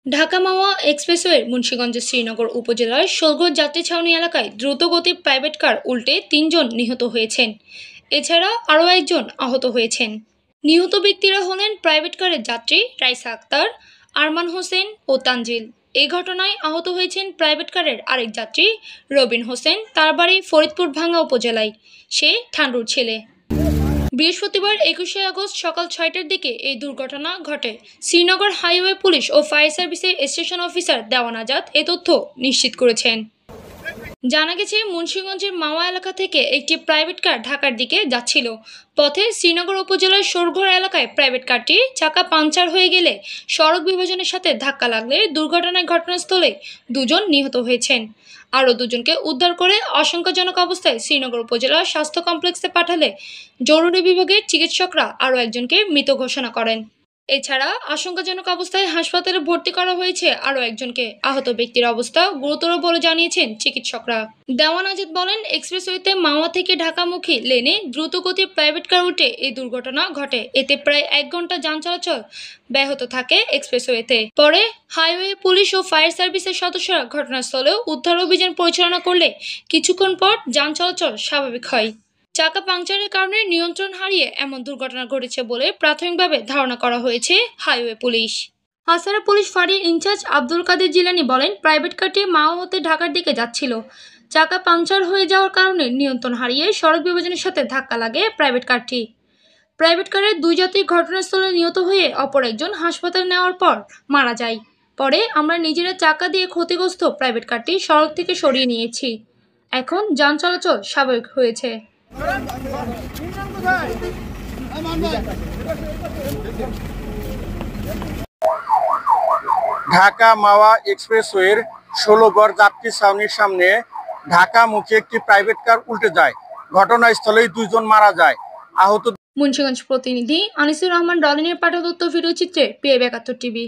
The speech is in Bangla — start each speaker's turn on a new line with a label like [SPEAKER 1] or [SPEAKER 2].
[SPEAKER 1] ঢাকা মাওয়া এক্সপ্রেসওয়ের মুন্সিগঞ্জের শ্রীনগর উপজেলার শোলগড় যাত্রী ছাউনি এলাকায় দ্রুতগতির প্রাইভেট কার উল্টে ৩ জন নিহত হয়েছেন। এছাড়া আরও একজন আহত হয়েছেন। নিহত ব্যক্তিরা হলেন প্রাইভেট কারের যাত্রী রাইসা আক্তার, আরমান হোসেন ও তানজিল। এই ঘটনায় আহত হয়েছেন প্রাইভেট কারের আরেক যাত্রী রবিন হোসেন। তার বাড়ি ফরিদপুর ভাঙ্গা উপজেলায়। সে ঠান্ডুর ছেলে। বৃহস্পতিবার ২১শে আগস্ট সকাল ৬টার দিকে এই দুর্ঘটনা ঘটে। শ্রীনগর হাইওয়ে পুলিশ ও ফায়ার সার্ভিসের স্টেশন অফিসার দেওয়ান আজাদ এ তথ্য নিশ্চিত করেছেন। জানা গেছে, মুন্সিগঞ্জের মাওয়া এলাকা থেকে একটি প্রাইভেট কার ঢাকার দিকে যাচ্ছিল। পথে শ্রীনগর উপজেলার শোরঘর এলাকায় প্রাইভেট কারটি চাকা পাংচার হয়ে গেলে সড়ক বিভাজনের সাথে ধাক্কা লাগলে দুর্ঘটনায় ঘটনাস্থলে ২ জন নিহত হয়েছেন। আরও ২ জনকে উদ্ধার করে আশঙ্কাজনক অবস্থায় শ্রীনগর উপজেলা স্বাস্থ্য কমপ্লেক্সে পাঠালে জরুরি বিভাগের চিকিৎসকরা আরও একজনকে মৃত ঘোষণা করেন। এছাড়া আশঙ্কাজনক অবস্থায় হাসপাতালে ভর্তি করা হয়েছে আরও একজনকে। আহত ব্যক্তির অবস্থা গুরুতর বলে জানিয়েছেন চিকিৎসকরা। দেওয়ান আজাদ বলেন, এক্সপ্রেসওয়েতে মাওয়া থেকে ঢাকামুখী লেনে দ্রুতগতির প্রাইভেট কার উল্টে এই দুর্ঘটনা ঘটে। এতে প্রায় ১ ঘন্টা যান চলাচল ব্যাহত থাকে এক্সপ্রেসওয়েতে। পরে হাইওয়ে পুলিশ ও ফায়ার সার্ভিসের সদস্যরা ঘটনাস্থলেও উদ্ধার অভিযান পরিচালনা করলে কিছুক্ষণ পর যান চলাচল স্বাভাবিক হয়। চাকা পাংচারের কারণে নিয়ন্ত্রণ হারিয়ে এমন দুর্ঘটনা ঘটেছে বলে প্রাথমিকভাবে ধারণা করা হয়েছে হাইওয়ে পুলিশ। হাসারা পুলিশ ফাঁড়ির ইনচার্জ আব্দুল কাদের জিলানি বলেন, প্রাইভেট কারটি মাওয়া হতে ঢাকার দিকে যাচ্ছিল। চাকা পাংচার হয়ে যাওয়ার কারণে নিয়ন্ত্রণ হারিয়ে সড়ক বিভাজনের সাথে ধাক্কা লাগে প্রাইভেট কারটি। প্রাইভেট কারের ২ যাত্রী ঘটনাস্থলে নিহত হয়ে অপর একজন হাসপাতালে নেওয়ার পর মারা যায়। পরে আমরা নিজেরা চাকা দিয়ে ক্ষতিগ্রস্ত প্রাইভেট কারটি সড়ক থেকে সরিয়ে নিয়েছি। এখন যান চলাচল স্বাভাবিক হয়েছে।
[SPEAKER 2] ঢাকা মাওয়া এক্সপ্রেসওয়ের ষোলগড় যাত্রী ছাউনির সামনে ঢাকামুখী একটি প্রাইভেট কার উল্টে যায়। ঘটনাস্থলেই ২ জন মারা যায়। আহত
[SPEAKER 1] মুন্সিগঞ্জ প্রতিনিধি আনিসুর রহমান ডলিনের পাঠক তথ্য ভিডিও চিত্রে PA ৭২ টিভি।